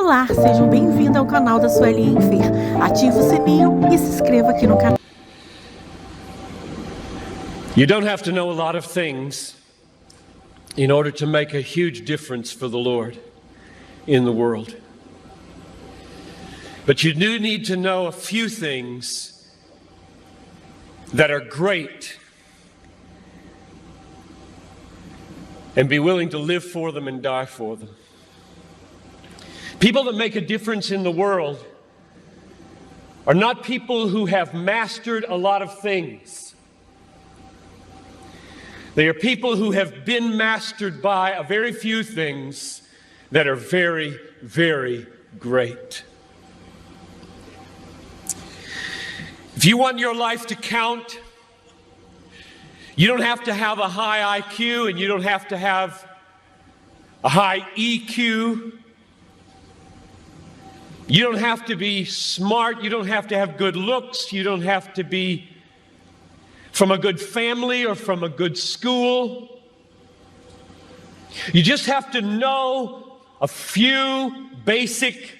Olá, sejam bem-vindos ao canal da Sueli Enfer. Ative o sininho e se inscreva aqui no canal. You don't have to know a lot of things in order to make a huge difference for the Lord in the world. But you do need to know a few things that are great and be willing to live for them and die for them. People that make a difference in the world are not people who have mastered a lot of things. They are people who have been mastered by a very few things that are very, very great. If you want your life to count, you don't have to have a high IQ and you don't have to have a high EQ. You don't have to be smart. You don't have to have good looks. You don't have to be from a good family or from a good school. You just have to know a few basic,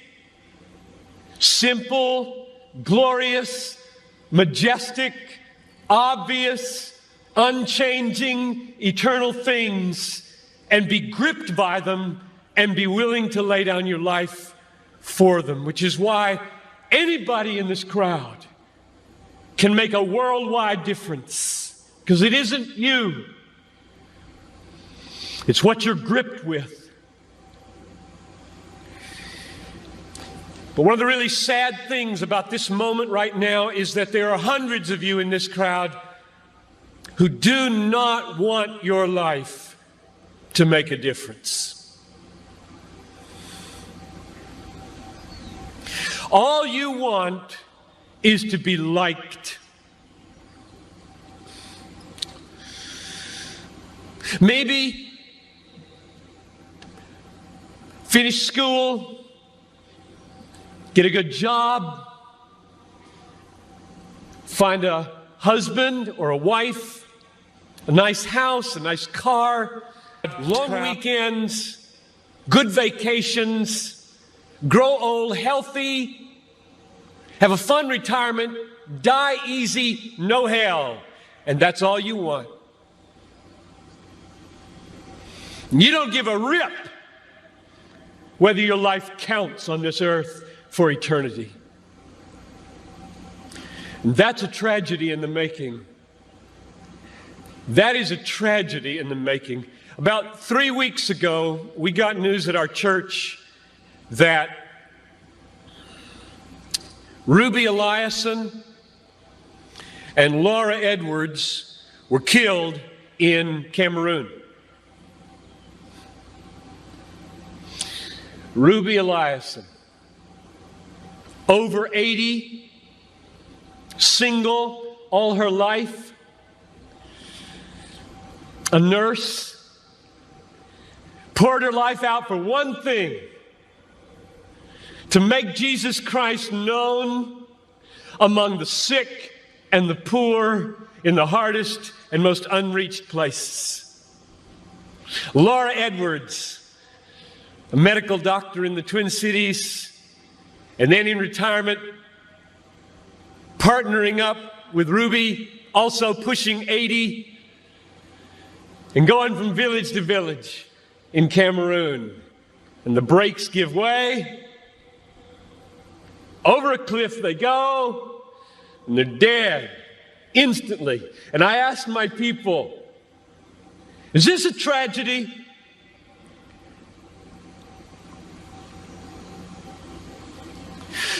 simple, glorious, majestic, obvious, unchanging, eternal things and be gripped by them and be willing to lay down your life for them, which is why anybody in this crowd can make a worldwide difference, because it isn't you, it's what you're gripped with. But one of the really sad things about this moment right now is that there are hundreds of you in this crowd who do not want your life to make a difference. All you want is to be liked. Maybe finish school, get a good job, find a husband or a wife, a nice house, a nice car, long weekends, good vacations, grow old healthy, have a fun retirement, die easy, no hell. And that's all you want. You don't give a rip whether your life counts on this earth for eternity. And that's a tragedy in the making. That is a tragedy in the making. About 3 weeks ago, we got news at our church that Ruby Eliason and Laura Edwards were killed in Cameroon. Ruby Eliason, over 80, single all her life, a nurse, poured her life out for one thing: to make Jesus Christ known among the sick and the poor in the hardest and most unreached places. Laura Edwards, a medical doctor in the Twin Cities, and then in retirement, partnering up with Ruby, also pushing 80, and going from village to village in Cameroon. And the brakes give way. Over a cliff they go, and they're dead instantly. And I asked my people, is this a tragedy?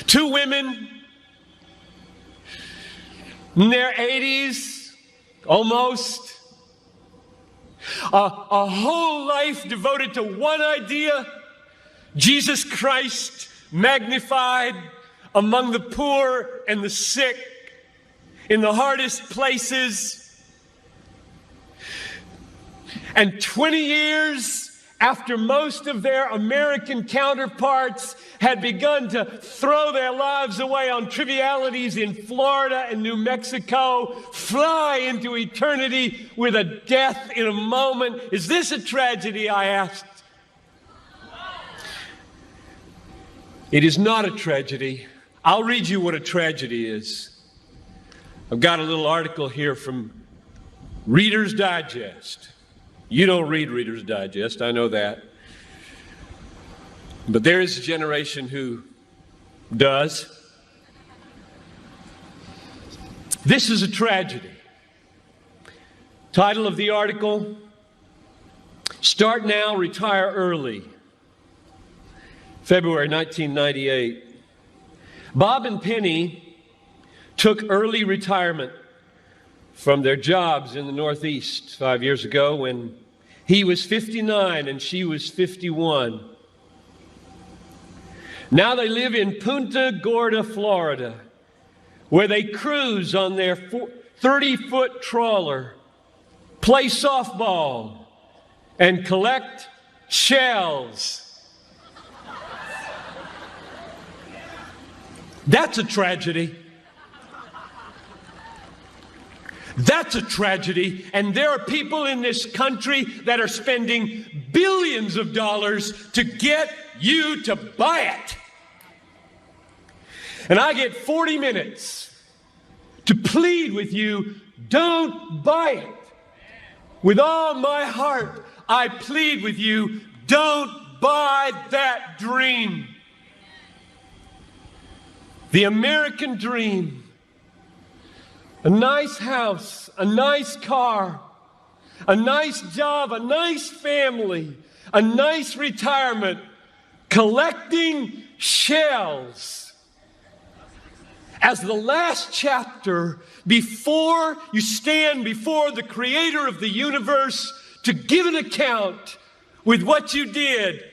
Two women in their 80s, almost, a whole life devoted to one idea: Jesus Christ magnified among the poor and the sick, in the hardest places. And 20 years after most of their American counterparts had begun to throw their lives away on trivialities in Florida and New Mexico, fly into eternity with a death in a moment. Is this a tragedy, I asked? It is not a tragedy. I'll read you what a tragedy is. I've got a little article here from Reader's Digest. You don't read Reader's Digest, I know that. But there is a generation who does. This is a tragedy. Title of the article, Start Now, Retire Early. February 1998. Bob and Penny took early retirement from their jobs in the Northeast 5 years ago when he was 59 and she was 51. Now they live in Punta Gorda, Florida, where they cruise on their 30-foot trawler, play softball, and collect shells. That's a tragedy. That's a tragedy. And there are people in this country that are spending billions of dollars to get you to buy it. And I get 40 minutes to plead with you, don't buy it. With all my heart, I plead with you, don't buy that dream. The American dream. A nice house, a nice car, a nice job, a nice family, a nice retirement, collecting shells. As the last chapter before you stand before the Creator of the universe to give an account with what you did.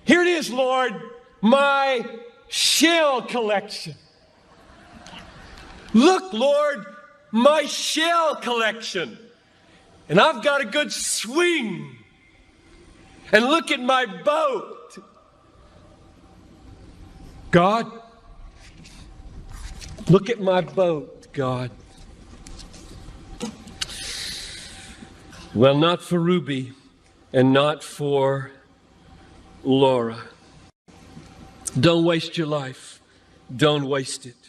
Here it is, Lord, my shell collection. Look, Lord, my shell collection. And I've got a good swing. And look at my boat. God, look at my boat, God. Well, not for Ruby and not for Laura. Don't waste your life. Don't waste it.